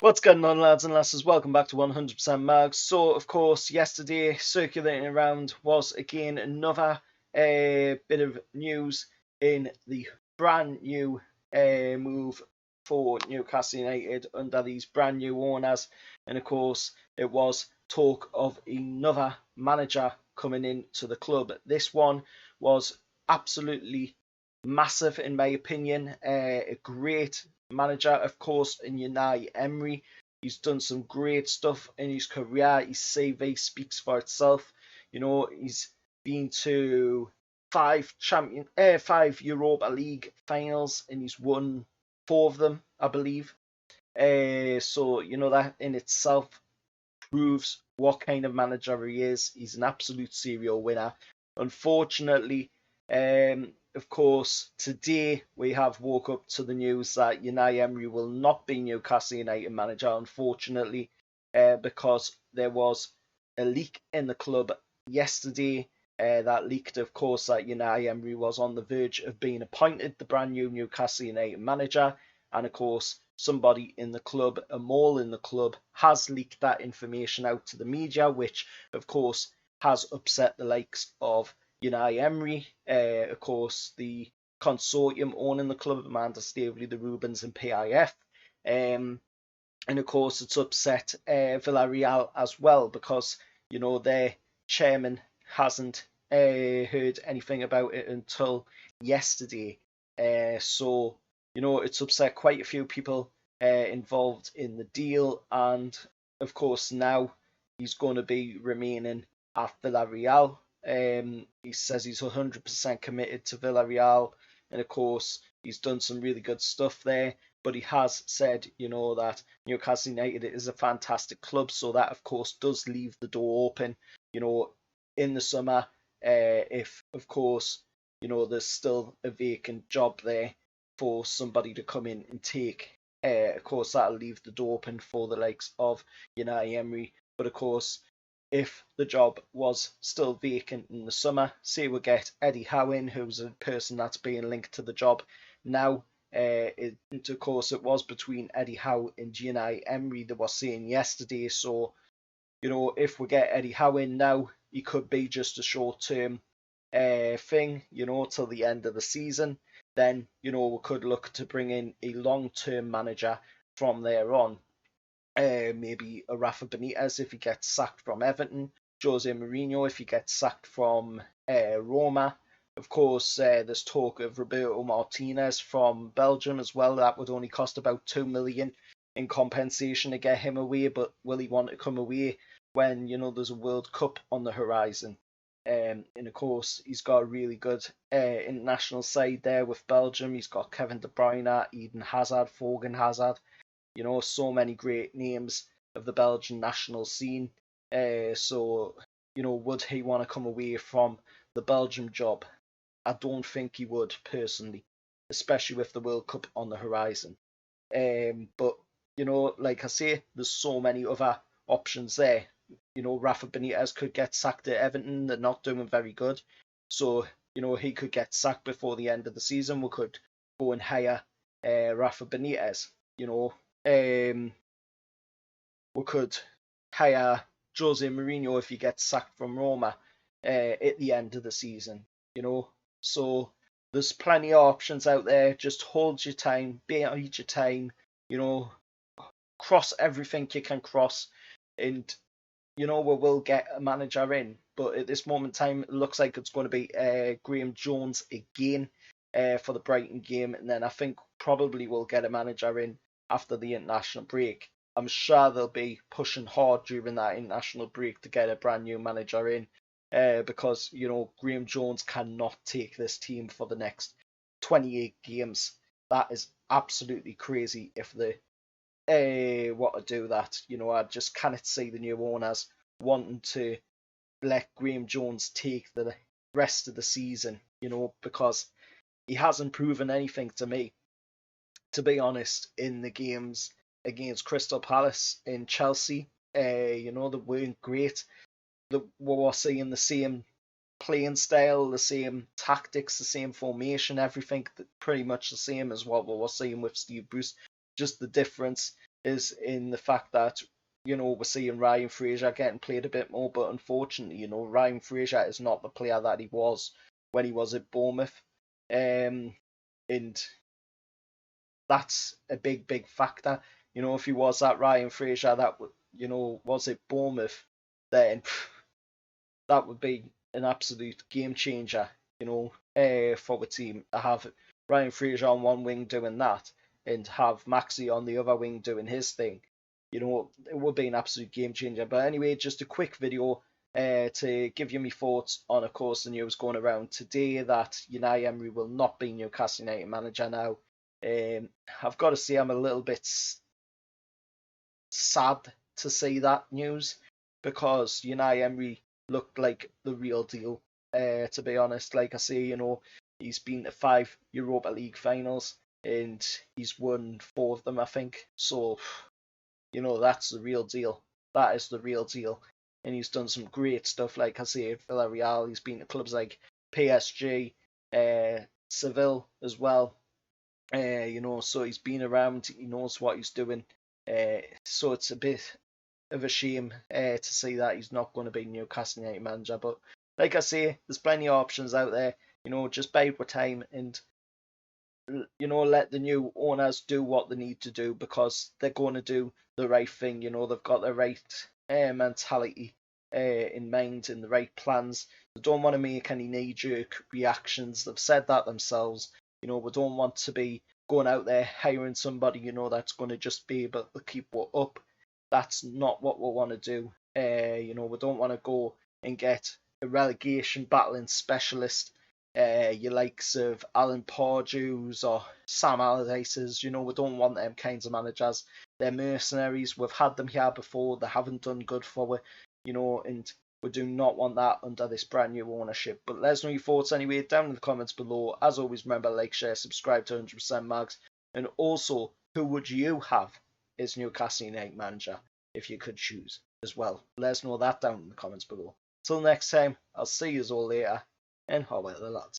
What's going on, lads and lasses? Welcome back to 100% Mags. So, of course, yesterday, circulating around was again another bit of news in the brand new move for Newcastle United under these brand new owners. And, of course, it was talk of another manager coming into the club. This one was absolutely massive, in my opinion. A great manager, of course, in Unai Emery. He's done some great stuff in his career. His CV speaks for itself. You know, he's been to five Europa League finals, and he's won 4 of them, I believe. So you know that in itself proves what kind of manager he is. He's an absolute serial winner. Unfortunately, of course, today we have woke up to the news that Unai Emery will not be Newcastle United manager, unfortunately, because there was a leak in the club yesterday that leaked, of course, that Unai Emery was on the verge of being appointed the brand new Newcastle United manager. And, of course, somebody in the club, a mole in the club, has leaked that information out to the media, which, of course, has upset the likes of Unai Emery, of course, the consortium owning the club, Amanda Staveley, the Rubens and PIF. And of course, it's upset Villarreal as well because, you know, their chairman hasn't heard anything about it until yesterday. So, you know, it's upset quite a few people involved in the deal. And, of course, now he's going to be remaining at Villarreal. He says he's 100% committed to Villarreal, and of course he's done some really good stuff there. But he has said, you know, that Newcastle United is a fantastic club, so that of course does leave the door open, you know, in the summer, if of course, you know, there's still a vacant job there for somebody to come in and take. Of course, that'll leave the door open for the likes of Unai Emery, but of course, if the job was still vacant in the summer, say we get Eddie Howe in, who's a person that's being linked to the job now. Of course, it was between Eddie Howe and Unai Emery, they were saying yesterday. So, you know, if we get Eddie Howe in now, he could be just a short-term thing, you know, till the end of the season. Then, you know, we could look to bring in a long-term manager from there on. Maybe a Rafa Benitez if he gets sacked from Everton, Jose Mourinho if he gets sacked from Roma. Of course, there's talk of Roberto Martinez from Belgium as well. That would only cost about 2 million in compensation to get him away, but will he want to come away when, you know, there's a World Cup on the horizon? And of course, he's got a really good international side there with Belgium. He's got Kevin De Bruyne, Eden Hazard, Fogan Hazard. You know, so many great names of the Belgian national scene. So, you know, would he want to come away from the Belgium job? I don't think he would, personally, especially with the World Cup on the horizon. But, you know, like I say, there's so many other options there. You know, Rafa Benitez could get sacked at Everton. They're not doing very good. So, you know, he could get sacked before the end of the season. We could go and hire Rafa Benitez, you know. We could hire Jose Mourinho if he gets sacked from Roma at the end of the season, you know. So there's plenty of options out there. Just hold your time, bide your time, you know, cross everything you can cross, and you know, we will get a manager in. But at this moment in time, it looks like it's going to be Graham Jones again for the Brighton game, and then I think probably we'll get a manager in after the international break. I'm sure they'll be pushing hard during that international break to get a brand new manager in, because, you know, Graham Jones cannot take this team for the next 28 games. That is absolutely crazy if they want to do that. You know, I just cannot see the new owners wanting to let Graham Jones take the rest of the season, you know, because he hasn't proven anything to me, to be honest, in the games against Crystal Palace and Chelsea. You know, they weren't great. We were seeing the same playing style, the same tactics, the same formation, everything pretty much the same as what we were seeing with Steve Bruce. Just the difference is in the fact that, we're seeing Ryan Fraser getting played a bit more, but unfortunately, Ryan Fraser is not the player that he was when he was at Bournemouth. And that's a big, big factor. If he was that Ryan Fraser that, was at Bournemouth, then that would be an absolute game changer, for the team to have Ryan Fraser on one wing doing that and have Maxi on the other wing doing his thing. It would be an absolute game changer. But anyway, just a quick video to give you my thoughts on, of course, the news going around today that Unai Emery will not be Newcastle United manager now. I've got to say I'm a little bit sad to see that news because Unai Emery looked like the real deal. To be honest, like I say, he's been to 5 Europa League finals and he's won 4 of them, I think. So, that's the real deal. That is the real deal. And he's done some great stuff, like I say, at Villarreal. He's been to clubs like PSG, Seville as well. So he's been around. He knows what he's doing. So it's a bit of a shame to see that he's not going to be Newcastle United manager. But like I say, there's plenty of options out there. Just bide with time and let the new owners do what they need to do because they're going to do the right thing. They've got the right mentality in mind and the right plans. They don't want to make any knee-jerk reactions. They've said that themselves. We don't want to be going out there hiring somebody, that's going to just be able to keep what up. That's not what we want to do. We don't want to go and get a relegation battling specialist, your likes of Alan Pardew's or Sam Allardyce's. We don't want them kinds of managers. They're mercenaries. We've had them here before. They haven't done good for it, and we do not want that under this brand new ownership. But let us know your thoughts anyway down in the comments below. As always, remember, like, share, subscribe to 100% Mags. And also, who would you have as Newcastle United manager if you could choose as well? Let us know that down in the comments below. Till next time, I'll see you all later. And how about the lads?